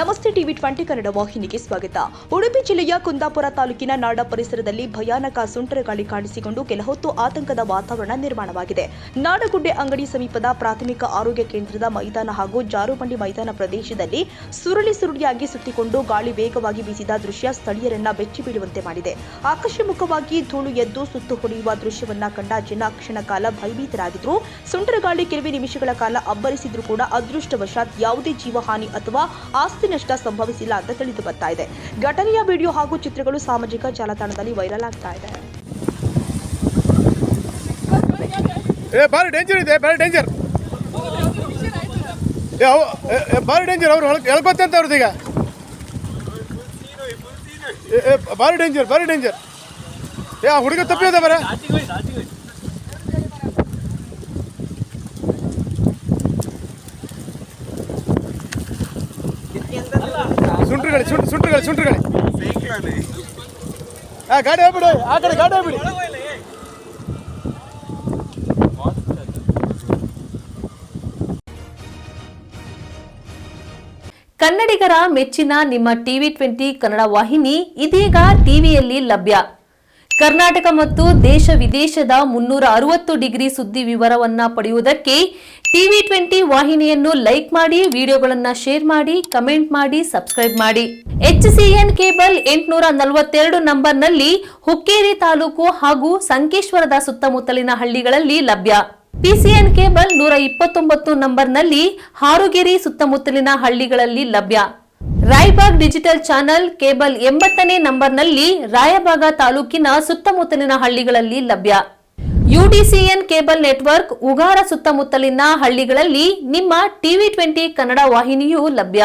ನಮಸ್ತೆ ಟಿವಿ 20 ಕನ್ನಡ ವಾಹಿನಿಗೆ ಸ್ವಾಗತ. ಉಡುಪಿ ಜಿಲ್ಲೆಯ ಕುಂದಾಪುರ ತಾಲೂಕಿನ ನಾಡ ಪರಿಸರದಲ್ಲಿ ಭಯಾನಕ ಸುಂಟರಗಾಳಿ ಕಾಣಿಸಿಕೊಂಡು ಕೆಲಹೊತ್ತು ಆತಂಕದ ವಾತಾವರಣ ನಿರ್ಮಾಣವಾಗಿದೆ. ನಾಡಗುಡ್ಡೆ ಅಂಗಡಿ ಸಮೀಪದ ಪ್ರಾಥಮಿಕ ಆರೋಗ್ಯ ಕೇಂದ್ರದ ಮೈದಾನ ಹಾಗೂ ಜಾರುಬಂಡಿ ಮೈದಾನ ಪ್ರದೇಶದಲ್ಲಿ ಸುರುಳಿಯಾಗಿ ಸುತ್ತಿಕೊಂಡು ಗಾಳಿ ವೇಗವಾಗಿ ಬೀಸಿದ ದೃಶ್ಯ ಸ್ಥಳೀಯರನ್ನ ಬೆಚ್ಚಿ ಬೀಳುವಂತೆ ಮಾಡಿದೆ. ಆಕಾಶಮುಖವಾಗಿ ಧೂಳು ಎದ್ದು ಸುತ್ತು ಹೊಡೆಯುವ ದೃಶ್ಯವನ್ನ ಕಂಡ ಜನ ಕ್ಷಣ ಕಾಲ ಭಯಭೀತರಾಗಿದ್ರು. ಸುಂಟರಗಾಳಿ ಕೆಲವೇ ನಿಮಿಷಗಳ ಕಾಲ ಅಬ್ಬರಿಸಿದ್ರು ಕೂಡ ಅದೃಷ್ಟವಶಾತ್ ಯಾವುದೇ ಜೀವಹಾನಿ ಅಥವಾ ಆಸ್ತಿ ನಷ್ಟ ಸಂಭವಿಸಿಲ್ಲ ಅಂತ ತಿಳಿದು ಬರ್ತಾ ಇದೆ. ಘಟನೆಯ ವಿಡಿಯೋ ಹಾಗೂ ಚಿತ್ರಗಳು ಸಾಮಾಜಿಕ ಜಾಲತಾಣದಲ್ಲಿ ವೈರಲ್ ಆಗ್ತಾ ಇದೆ. ಭಾರಿ ಡೇಂಜರ್ ಇದೆ, ಭಾರಿ ಡೇಂಜರ್, ಭಾರಿ ಡೇಂಜರ್. ಅವ್ರು ಹೇಳ್ಕೊತಂತ ಅವ್ರದ್ದು ಈಗ ಭಾರಿ ಡೇಂಜರ್, ಭಾರಿ ಡೇಂಜರ್. ಹುಡುಗ ತಪ್ಪಿದೆ ಬರ ಸುಂಟ್ರಗಾಳಿ ಗಾಡಿ ಹೋಗ್ಬಿಡಿ, ಆ ಕಡೆ ಗಾಡಿ ಹೋಗ್ಬಿಡಿ. ಕನ್ನಡಿಗರ ಮೆಚ್ಚಿನ ನಿಮ್ಮ ಟಿವಿ 20 ಕನ್ನಡ ವಾಹಿನಿ ಇದೀಗ ಟಿವಿಯಲ್ಲಿ ಲಭ್ಯ. ಕರ್ನಾಟಕ ಮತ್ತು ದೇಶ ವಿದೇಶದ 360 ಡಿಗ್ರಿ ಸುದ್ದಿ ವಿವರವನ್ನ ಪಡೆಯುವುದಕ್ಕೆ ಟಿವಿ 20 ವಾಹಿನಿಯನ್ನು ಲೈಕ್ ಮಾಡಿ, ವಿಡಿಯೋಗಳನ್ನ ಶೇರ್ ಮಾಡಿ, ಕಮೆಂಟ್ ಮಾಡಿ, ಸಬ್ಸ್ಕ್ರೈಬ್ ಮಾಡಿ. HCN ಕೇಬಲ್ 842 ನಂಬರ್ನಲ್ಲಿ ಹುಕ್ಕೇರಿ ತಾಲೂಕು ಹಾಗೂ ಸಂಕೇಶ್ವರದ ಸುತ್ತಮುತ್ತಲಿನ ಹಳ್ಳಿಗಳಲ್ಲಿ ಲಭ್ಯ. PCN ಕೇಬಲ್ 129 ನಂಬರ್ನಲ್ಲಿ ಹಾರುಗೆರೆ ಸುತ್ತಮುತ್ತಲಿನ ಹಳ್ಳಿಗಳಲ್ಲಿ ಲಭ್ಯ. ರಾಯಬಾಗ್ ಡಿಜಿಟಲ್ ಚಾನೆಲ್ ಕೇಬಲ್ 80ನೇ ನಂಬರ್ನಲ್ಲಿ ರಾಯಬಾಗ ತಾಲೂಕಿನ ಸುತ್ತಮುತ್ತಲಿನ ಹಳ್ಳಿಗಳಲ್ಲಿ ಲಭ್ಯ. UDCN ಕೇಬಲ್ ನೆಟ್ವರ್ಕ್ ಉಗಾರ ಸುತ್ತಮುತ್ತಲಿನ ಹಳ್ಳಿಗಳಲ್ಲಿ ನಿಮ್ಮ ಟಿವಿ 20 ಕನ್ನಡ ವಾಹಿನಿಯೂ ಲಭ್ಯ.